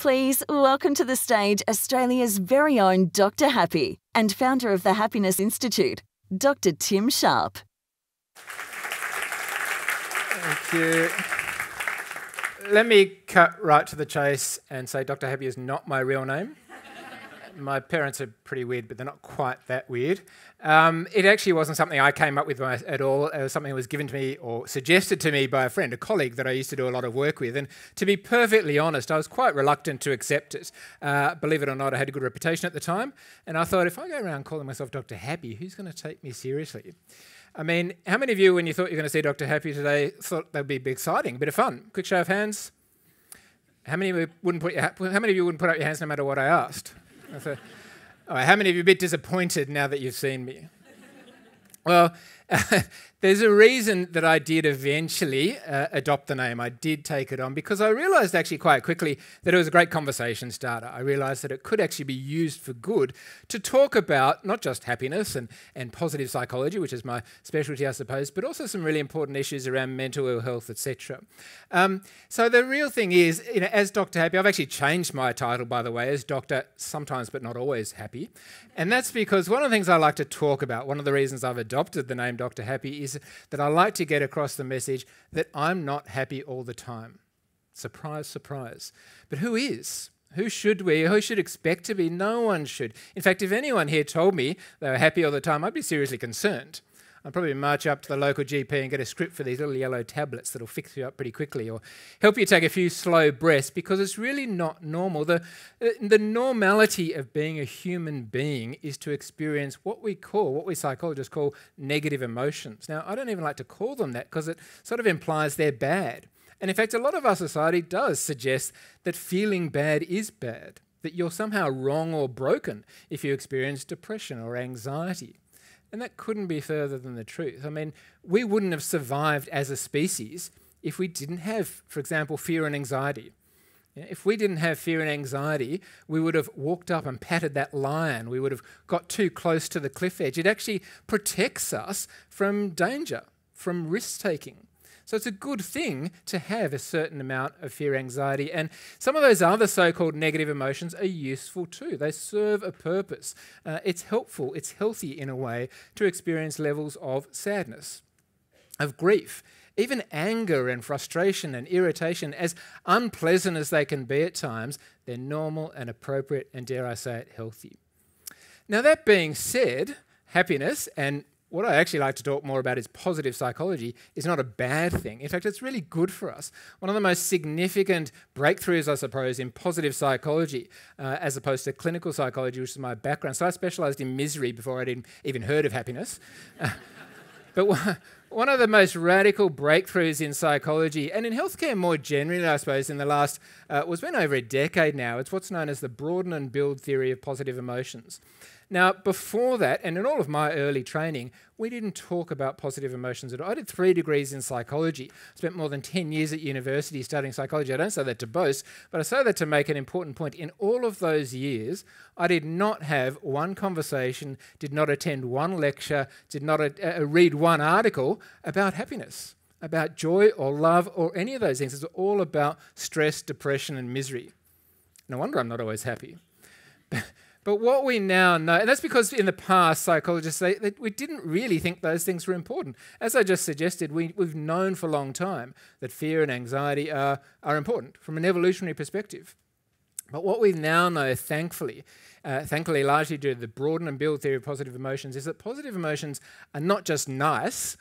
Please welcome to the stage Australia's very own Dr. Happy and founder of the Happiness Institute, Dr. Tim Sharp. Thank you. Let me cut right to the chase and say Dr. Happy is not my real name. My parents are pretty weird, but they're not quite that weird. It actually wasn't something I came up with at all. It was something that was given to me or suggested to me by a friend, a colleague that I used to do a lot of work with. And to be perfectly honest, I was quite reluctant to accept it. Believe it or not, I had a good reputation at the time. And I thought, if I go around calling myself Dr. Happy, who's going to take me seriously? I mean, how many of you, when you thought you were going to see Dr. Happy today, thought that would be exciting, a bit of fun? Quick show of hands. How many of you wouldn't put up your hands no matter what I asked? All right, how many of you are a bit disappointed now that you've seen me? Well, there's a reason that I did eventually adopt the name. I did take it on because I realised actually quite quickly that it was a great conversation starter. I realised that it could actually be used for good to talk about not just happiness and positive psychology, which is my specialty, I suppose, but also some really important issues around mental ill health, etc. So the real thing is, as Dr. Happy, I've actually changed my title, by the way, as Dr. Sometimes but not always happy. And that's because one of the things I like to talk about, one of the reasons I've adopted the name Dr. Happy is that I like to get across the message that I'm not happy all the time. Surprise, surprise. But who is? Who should expect to be? No one should. In fact, if anyone here told me they were happy all the time, I'd be seriously concerned. I'd probably march up to the local GP and get a script for these little yellow tablets that'll fix you up pretty quickly or help you take a few slow breaths, because it's really not normal. The normality of being a human being is to experience what we psychologists call negative emotions. Now, I don't even like to call them that because it sort of implies they're bad. And in fact, a lot of our society does suggest that feeling bad is bad, that you're somehow wrong or broken if you experience depression or anxiety. And that couldn't be further than the truth. I mean, we wouldn't have survived as a species if we didn't have, for example, fear and anxiety. If we didn't have fear and anxiety, we would have walked up and patted that lion. We would have got too close to the cliff edge. It actually protects us from danger, from risk-taking. So it's a good thing to have a certain amount of fear, anxiety, and some of those other so-called negative emotions are useful too. They serve a purpose. It's helpful, it's healthy in a way to experience levels of sadness, of grief, even anger and frustration and irritation. As unpleasant as they can be at times, they're normal and appropriate and, dare I say it, healthy. Now, that being said, happiness, and what I actually like to talk more about is positive psychology, is not a bad thing. In fact, it's really good for us. One of the most significant breakthroughs, I suppose, in positive psychology, as opposed to clinical psychology, which is my background. So I specialised in misery before I'd even heard of happiness. But one of the most radical breakthroughs in psychology, and in healthcare more generally, I suppose, in the last, was been over a decade now. It's what's known as the Broaden and Build theory of positive emotions. Now, before that, and in all of my early training, we didn't talk about positive emotions at all. I did 3 degrees in psychology, spent more than 10 years at university studying psychology. I don't say that to boast, but I say that to make an important point. In all of those years, I did not have one conversation, did not attend one lecture, did not read one article about happiness, about joy or love or any of those things. It's all about stress, depression and misery. No wonder I'm not always happy. But what we now know, and that's because in the past psychologists say that we didn't really think those things were important. As I just suggested, we've known for a long time that fear and anxiety are important from an evolutionary perspective. But what we now know, thankfully largely due to the Broaden and Build theory of positive emotions, is that positive emotions are not just nice.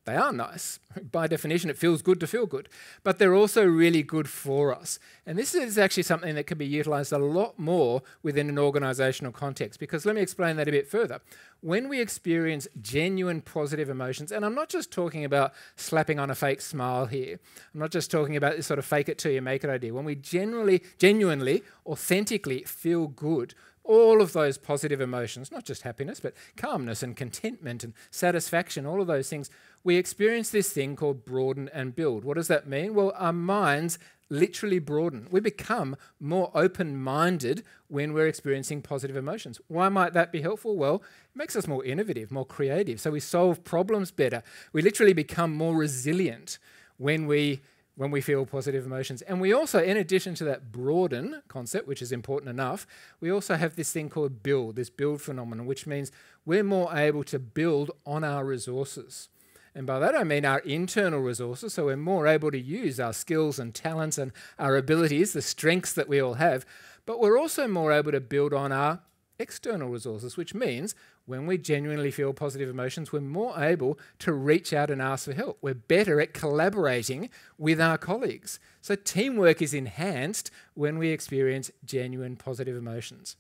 They are nice. By definition, it feels good to feel good. But they're also really good for us. And this is actually something that can be utilised a lot more within an organisational context, because let me explain that a bit further. When we experience genuine positive emotions, and I'm not just talking about slapping on a fake smile here. I'm not just talking about this sort of fake it till you make it idea. When we genuinely, authentically feel good, all of those positive emotions, not just happiness, but calmness and contentment and satisfaction, all of those things, we experience this thing called broaden and build. What does that mean? Well, our minds literally broaden. We become more open-minded when we're experiencing positive emotions. Why might that be helpful? Well, it makes us more innovative, more creative. So we solve problems better. We literally become more resilient when we when we feel positive emotions. And we also, in addition to that broaden concept, which is important enough, we also have this thing called build, this build phenomenon, which means we're more able to build on our resources. And by that I mean our internal resources, so we're more able to use our skills and talents and our abilities, the strengths that we all have, but we're also more able to build on our external resources, which means when we genuinely feel positive emotions, we're more able to reach out and ask for help. We're better at collaborating with our colleagues. So teamwork is enhanced when we experience genuine positive emotions.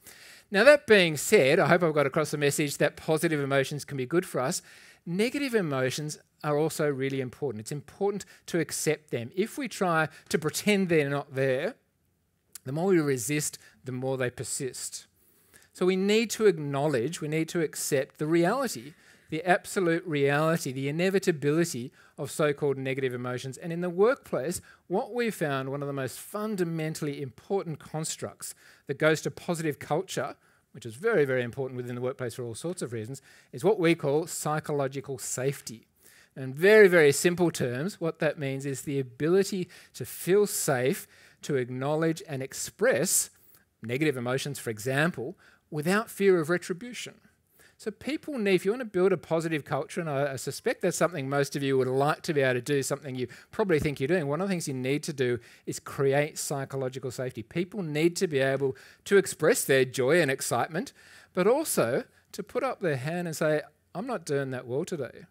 Now, that being said, I hope I've got across the message that positive emotions can be good for us. Negative emotions are also really important. It's important to accept them. If we try to pretend they're not there, the more we resist, the more they persist. So we need to acknowledge, we need to accept the reality, the absolute reality, the inevitability of so-called negative emotions. And in the workplace, what we've found, one of the most fundamentally important constructs that goes to positive culture, which is very, very important within the workplace for all sorts of reasons, is what we call psychological safety. In very, very simple terms, what that means is the ability to feel safe, to acknowledge and express negative emotions, for example, without fear of retribution. So people need, if you want to build a positive culture, and I suspect that's something most of you would like to be able to do, something you probably think you're doing, one of the things you need to do is create psychological safety. People need to be able to express their joy and excitement, but also to put up their hand and say, I'm not doing that well today.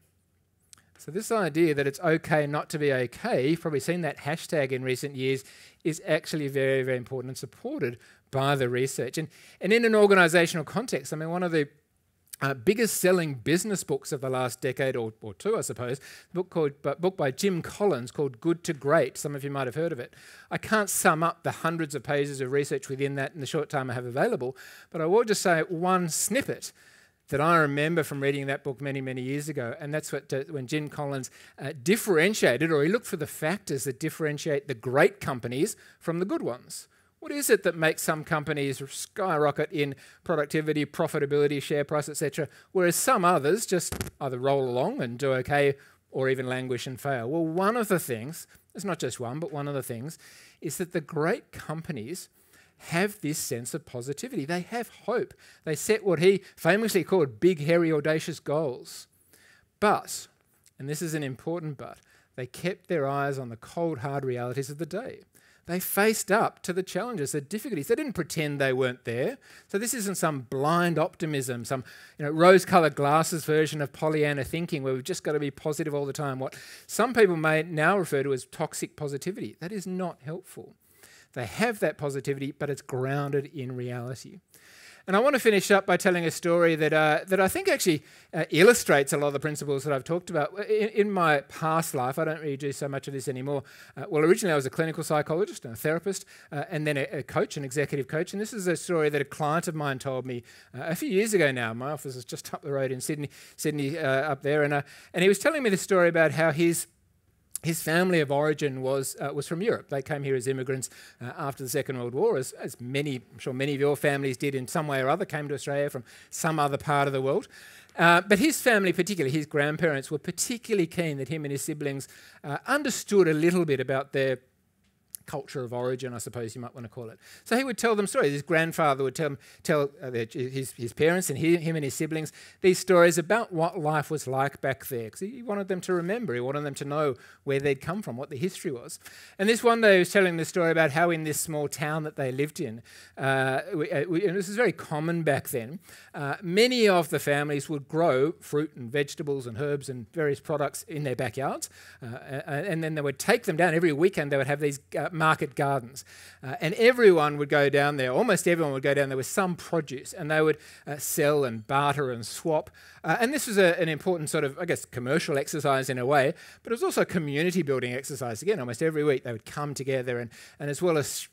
So this idea that it's okay not to be okay, you've probably seen that hashtag in recent years, is actually very, very important and supported by the research. And in an organisational context, I mean, one of the biggest selling business books of the last decade or two, I suppose, a book by Jim Collins called Good to Great. Some of you might have heard of it. I can't sum up the hundreds of pages of research within that in the short time I have available, but I will just say one snippet that I remember from reading that book many, many years ago, and that's when Jim Collins differentiated, or he looked for the factors that differentiate the great companies from the good ones. What is it that makes some companies skyrocket in productivity, profitability, share price, etc., whereas some others just either roll along and do okay or even languish and fail? Well, one of the things, it's not just one, but one of the things, is that the great companies have this sense of positivity. They have hope. They set what he famously called big, hairy, audacious goals. But, and this is an important but, they kept their eyes on the cold, hard realities of the day. They faced up to the challenges, the difficulties. They didn't pretend they weren't there. So this isn't some blind optimism, some rose-coloured glasses version of Pollyanna thinking where we've just got to be positive all the time. What some people may now refer to as toxic positivity. That is not helpful. They have that positivity, but it's grounded in reality. And I want to finish up by telling a story that I think actually illustrates a lot of the principles that I've talked about. In my past life, I don't really do so much of this anymore. Well, originally I was a clinical psychologist and a therapist, and then a coach, an executive coach. And this is a story that a client of mine told me a few years ago now. My office is just up the road in Sydney up there. And he was telling me the story about how his family of origin was from Europe. They came here as immigrants after the Second World War, as many, I'm sure many of your families did in some way or other, came to Australia from some other part of the world. But his family, particularly his grandparents, were particularly keen that him and his siblings understood a little bit about their culture of origin, I suppose you might want to call it. So he would tell them stories. His grandfather would tell his parents and him and his siblings these stories about what life was like back there, because he wanted them to remember. He wanted them to know where they'd come from, what the history was. And this one day he was telling the story about how in this small town that they lived in, and this is very common back then, many of the families would grow fruit and vegetables and herbs and various products in their backyards, and then they would take them down. Every weekend they would have these market gardens, and everyone would go down there, almost everyone would go down there with some produce, and they would sell and barter and swap. And this was an important sort of, I guess, commercial exercise in a way, but it was also a community building exercise. Again, almost every week they would come together and as well as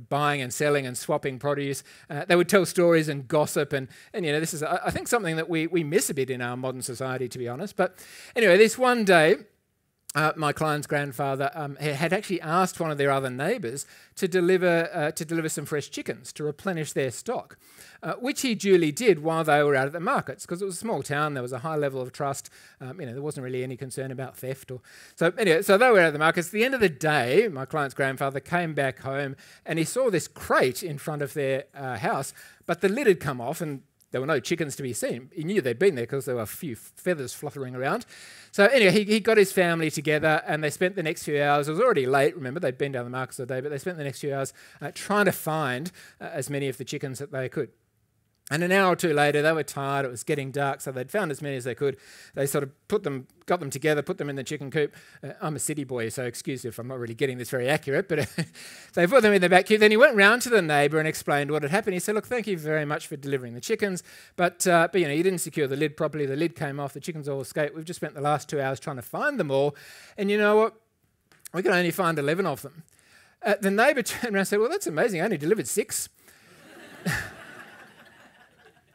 buying and selling and swapping produce, they would tell stories and gossip, and this is, I think, something that we miss a bit in our modern society, to be honest. But anyway, this one day, my client's grandfather had actually asked one of their other neighbours to deliver some fresh chickens to replenish their stock, which he duly did while they were out at the markets, because it was a small town. There was a high level of trust. There wasn't really any concern about theft. So they were out at the markets. At the end of the day, my client's grandfather came back home and he saw this crate in front of their house, but the lid had come off and there were no chickens to be seen. He knew they'd been there because there were a few feathers fluttering around. So anyway, he got his family together and they spent the next few hours. It was already late, remember, they'd been down the markets all day, but they spent the next few hours trying to find as many of the chickens that they could. And an hour or two later, they were tired, it was getting dark, so they'd found as many as they could. They sort of got them together, put them in the chicken coop. I'm a city boy, so excuse me if I'm not really getting this very accurate, but they put them in the back coop. Then he went round to the neighbour and explained what had happened. He said, look, thank you very much for delivering the chickens, but you didn't secure the lid properly. The lid came off, the chickens all escaped. We've just spent the last 2 hours trying to find them all, and you know what? We could only find 11 of them. The neighbour turned around and said, well, that's amazing, I only delivered 6.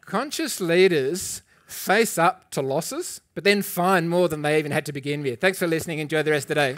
Conscious leaders face up to losses, but then find more than they even had to begin with. Thanks for listening. Enjoy the rest of the day.